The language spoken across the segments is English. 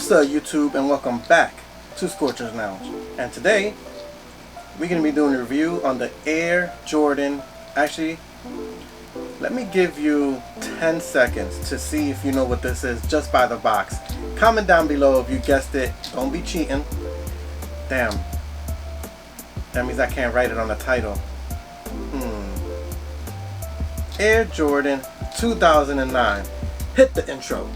What's up YouTube, and welcome back to Scorcher's Lounge. And today we're going to be doing a review on the Air Jordan. Actually, let me give you 10 seconds to see if you know what this is just by the box. Comment down below if you guessed it. Don't be cheating. Damn, that means I can't write it on the title. Air Jordan 2009. Hit the intro.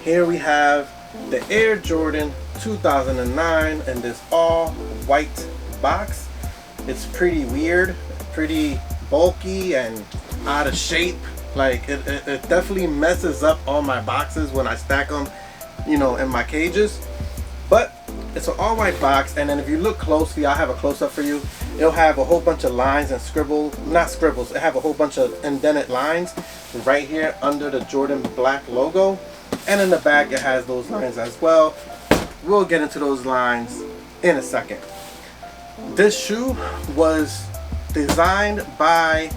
Here we have the Air Jordan 2009 in this all white box. It's pretty weird, pretty bulky and out of shape. Like it definitely messes up all my boxes when I stack them, you know, in my cages. But it's an all white box, and then if you look closely, I'll have a close-up for you. It'll have a whole bunch of lines and not scribbles, it have a whole bunch of indented lines right here under the Jordan black logo. And in the back it has those lines as well. We'll get into those lines in a second. This shoe was designed by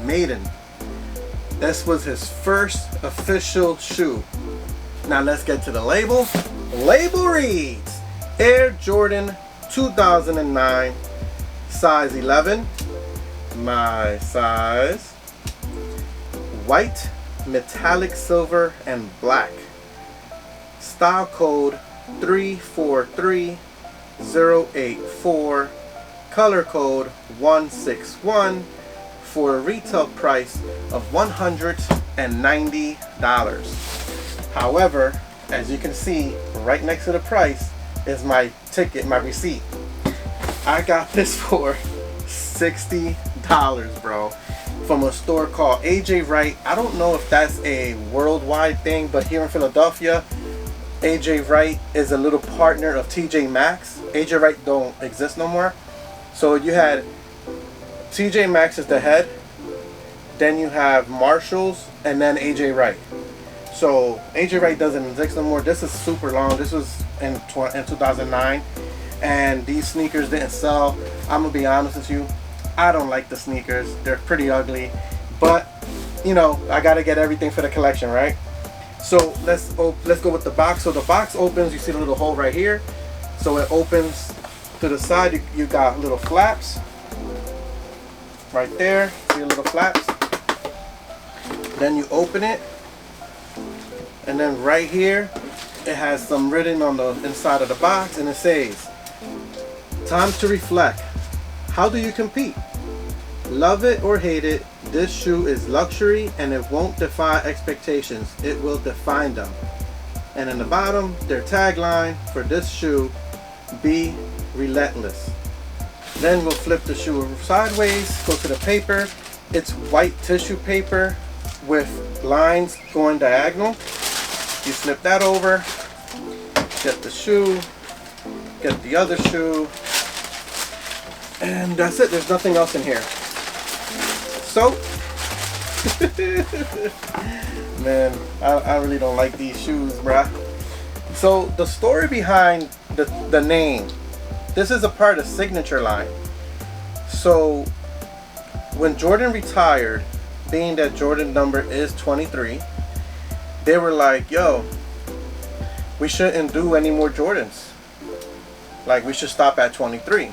Maiden. This was his first official shoe. Now let's get to the label. The label reads Air Jordan 2009, size 11, my size, white, metallic silver and black, style code 343084, color code 161, for a retail price of $190. However, as you can see right next to the price is my ticket, my receipt. I got this for $60, bro, from a store called AJ Wright. I don't know if that's a worldwide thing, but here in Philadelphia, AJ Wright is a little partner of TJ Maxx. AJ Wright don't exist no more. So you had TJ Maxx is the head, then you have Marshalls, and then AJ Wright. So AJ Wright doesn't exist no more. This is super long. This was in 2009, and these sneakers didn't sell. I'm gonna be honest with you, I don't like the sneakers. They're pretty ugly, but you know, I gotta get everything for the collection, right? So let's go with the box. So the box opens, you see the little hole right here. So it opens to the side. You got little flaps right there. See the little flaps? Then you open it, and then right here it has some written on the inside of the box, and it says, "Time to reflect. How do you compete? Love it or hate it, this shoe is luxury and it won't defy expectations. It will define them." And in the bottom, their tagline for this shoe, "Be relentless." Then we'll flip the shoe sideways, go to the paper. It's white tissue paper with lines going diagonal. You flip that over, get the shoe, get the other shoe, and that's it. There's nothing else in here. So, man, I really don't like these shoes, bruh. So the story behind the name, this is a part of signature line. So when Jordan retired, being that Jordan number is 23, they were like, yo, we shouldn't do any more Jordans. Like, we should stop at 23.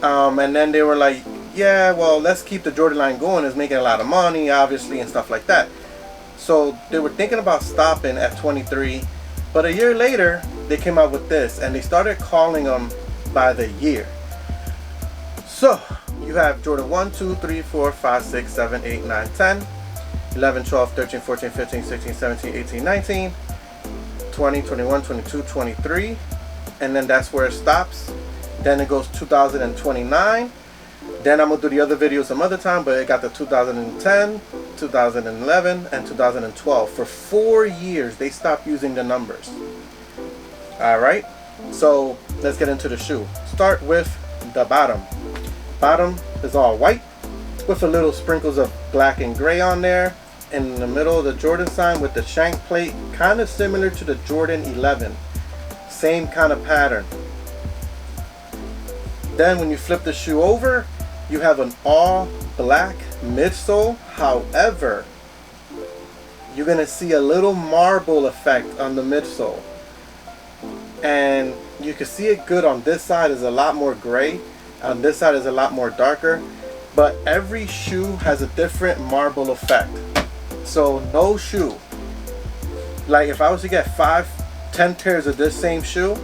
And then they were like, yeah, well, let's keep the Jordan line going. It's making a lot of money, obviously, and stuff like that. So they were thinking about stopping at 23. But a year later, they came out with this, and they started calling them by the year. So you have Jordan 1, 2, 3, 4, 5, 6, 7, 8, 9, 10, 11, 12, 13, 14, 15, 16, 17, 18, 19, 20, 21, 22, 23. And then that's where it stops. Then it goes 2029. Then I'm gonna do the other video some other time, but it got the 2010, 2011, and 2012. For 4 years, they stopped using the numbers. All right, so let's get into the shoe. Start with the bottom. Bottom is all white with a little sprinkles of black and gray on there. in the middle of the Jordan sign with the shank plate, kind of similar to the Jordan 11. Same kind of pattern. Then when you flip the shoe over, you have an all black midsole. However, you're gonna see a little marble effect on the midsole, and you can see it good on this side. Is a lot more gray, on this side is a lot more darker, but every shoe has a different marble effect. So no shoe, like if I was to get 5-10 pairs of this same shoe,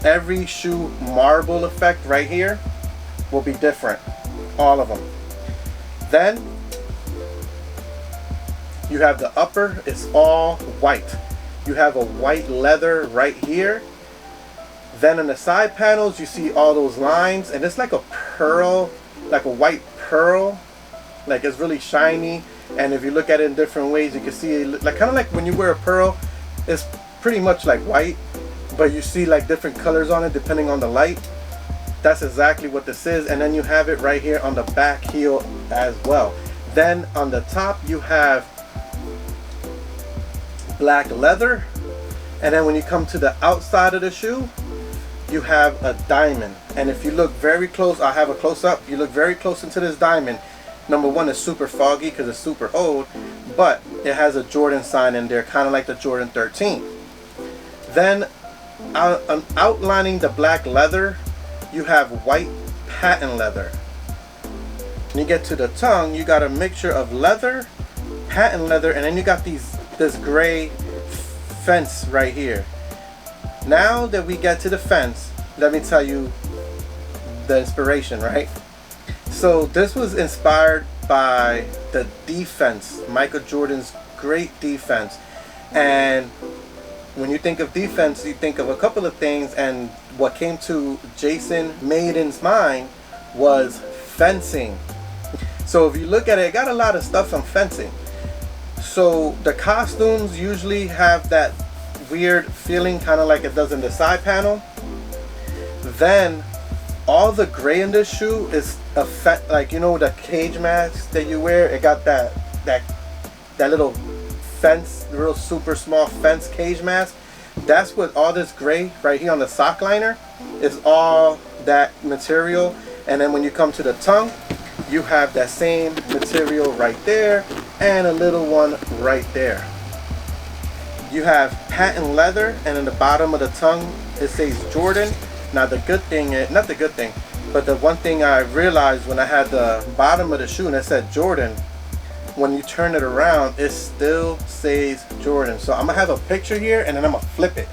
every shoe marble effect right here will be different, all of them. Then you have the upper, it's all white. You have a white leather right here. Then in the side panels, you see all those lines, and it's like a pearl, like a white pearl. Like it's really shiny. And if you look at it in different ways, you can see it like kind of like when you wear a pearl, it's pretty much like white, but you see like different colors on it depending on the light. That's exactly what this is. And then you have it right here on the back heel as well. Then on the top, you have black leather, and then when you come to the outside of the shoe, you have a diamond. And if you look very close, I'll have a close-up. You look very close into this diamond. Number one, it's super foggy because it's super old, but it has a Jordan sign in there, kind of like the Jordan 13. Then outlining the black leather, you have white patent leather. When you get to the tongue, you got a mixture of leather, patent leather, and then you got this gray fence right here. Now that we get to the fence, let me tell you the inspiration, right? So this was inspired by the defense, Michael Jordan's great defense. And when you think of defense, you think of a couple of things, and what came to Jason Maiden's mind was fencing. So if you look at it, it got a lot of stuff on fencing. So the costumes usually have that weird feeling, kind of like it does in the side panel. Then all the gray in this shoe is like, you know, the cage mask that you wear, it got that little fence, real super small fence cage mask. That's what all this gray right here on the sock liner is, all that material. And then when you come to the tongue, you have that same material right there and a little one right there. You have patent leather, and in the bottom of the tongue it says Jordan. Now the good thing is, not the good thing, but the one thing I realized when I had the bottom of the shoe and it said Jordan, when you turn it around, it still says Jordan. So I'm gonna have a picture here and then I'm gonna flip it,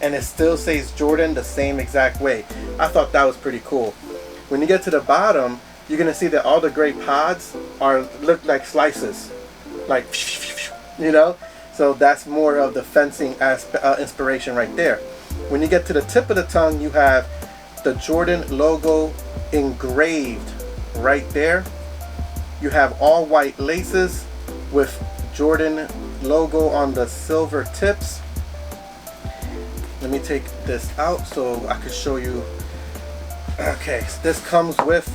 and it still says Jordan the same exact way. I thought that was pretty cool. When you get to the bottom, you're gonna see that all the gray pods look like slices, like, you know. So that's more of the fencing inspiration right there. When you get to the tip of the tongue, you have the Jordan logo engraved right there. You have all white laces with Jordan logo on the silver tips. Let me take this out so I can show you. Okay, so this comes with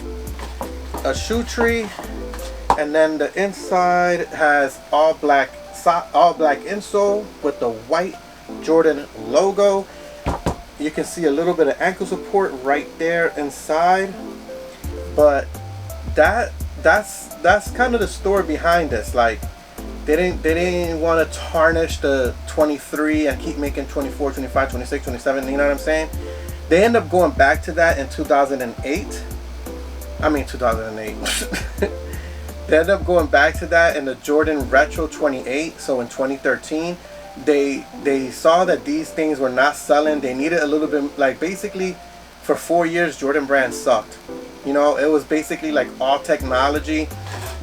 a shoe tree, and then the inside has all black insole with the white Jordan logo. You can see a little bit of ankle support right there inside, but that's kind of the story behind this. Like they didn't want to tarnish the 23 and keep making 24, 25, 26, 27, you know what I'm saying? They end up going back to that in 2008. I mean 2008. They ended up going back to that in the Jordan Retro 28. So in 2013, they saw that these things were not selling. They needed a little bit, like basically for 4 years, Jordan brand sucked. You know, it was basically like all technology,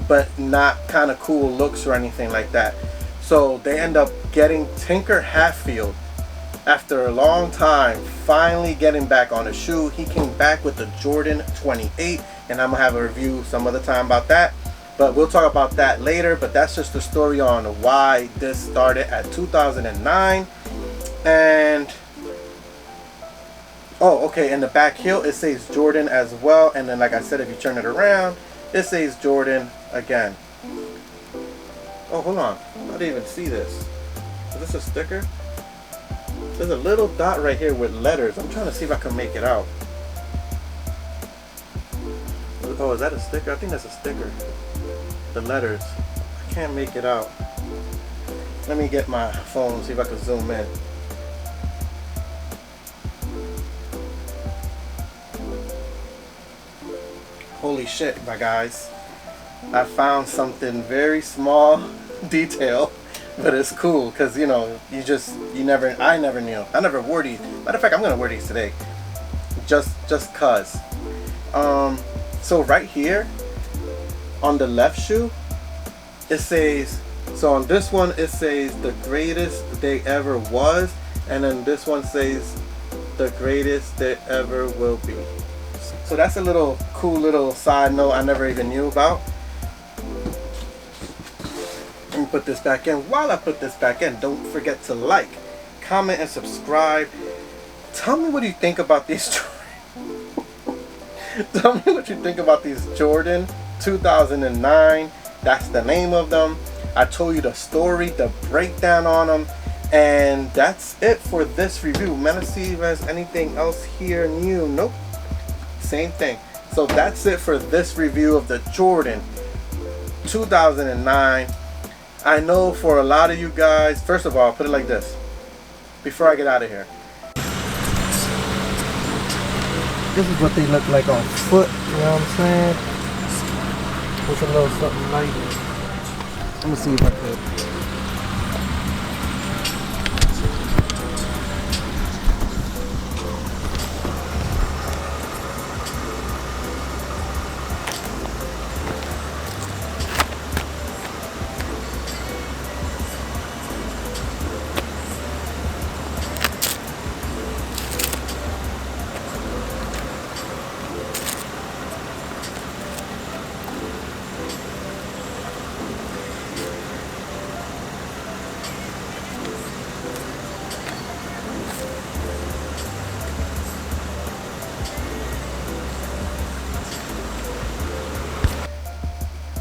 but not kind of cool looks or anything like that. So they end up getting Tinker Hatfield after a long time, finally getting back on the shoe. He came back with the Jordan 28, and I'm gonna have a review some other time about that. But we'll talk about that later. But that's just the story on why this started at 2009. And oh, okay, in the back heel it says Jordan as well. And then like I said, if you turn it around, it says Jordan again. Oh, hold on. I didn't even see this. Is this a sticker? There's a little dot right here with letters. I'm trying to see if I can make it out. Oh, is that a sticker? I think that's a sticker. The letters. I can't make it out. Let me get my phone, see if I can zoom in. Holy shit, my guys. I found something very small detail, but it's cool because, you know, I never knew. I never wore these. Matter of fact, I'm going to wear these today. Just cuz. So right here on the left shoe, it says, so on this one it says the greatest they ever was, and then this one says the greatest they ever will be. So that's a little cool little side note I never even knew about. Let me put this back in. While I put this back in, don't forget to like, comment, and subscribe. Tell me what you think about these. Tell me what you think about these Jordan 2009. That's the name of them. I told you the story, the breakdown on them, and that's it for this review. Man, let's see if there's anything else here new. Nope, same thing. So that's it for this review of the Jordan 2009. I know for a lot of you guys, first of all, I'll put it like this before I get out of here. This is what they look like on foot, you know what I'm saying? With a little something light. Let me see if I could.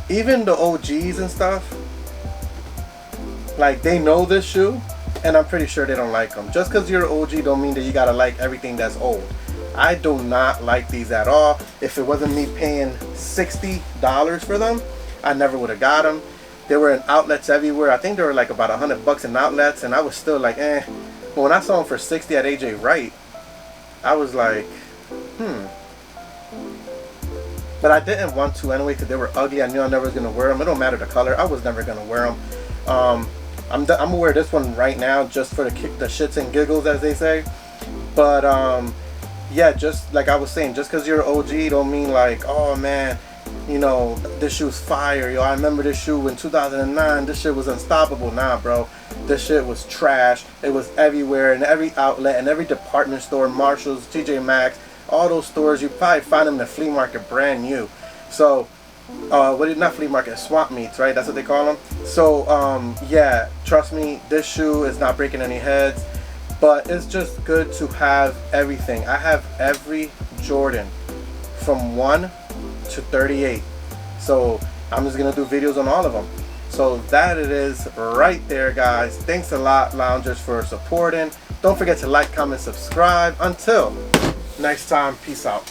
Even the OGs and stuff, like, they know this shoe, and I'm pretty sure they don't like them. Just because you're an OG don't mean that you gotta like everything that's old. I do not like these at all. If it wasn't me paying $60 for them, I never would have got them. They were in outlets everywhere. I think they were like about $100 in outlets, and I was still like, eh. But when I saw them for 60 at AJ Wright, I was like, But I didn't want to anyway because they were ugly. I knew I never was going to wear them. It don't matter the color. I was never going to wear them. I'm going to wear this one right now just for the shits and giggles, as they say. But yeah, just like I was saying, just because you're an OG don't mean like, oh man, you know, this shoe's fire. Yo, I remember this shoe in 2009. This shit was unstoppable. Nah, bro. This shit was trash. It was everywhere, in every outlet, in every department store, Marshalls, TJ Maxx. All those stores, you probably find them in the flea market brand new. So, not flea market, swamp meets, right? That's what they call them. So, yeah, trust me, this shoe is not breaking any heads. But it's just good to have everything. I have every Jordan from 1 to 38. So, I'm just going to do videos on all of them. So, that it is right there, guys. Thanks a lot, Loungers, for supporting. Don't forget to like, comment, subscribe. Until next time, peace out.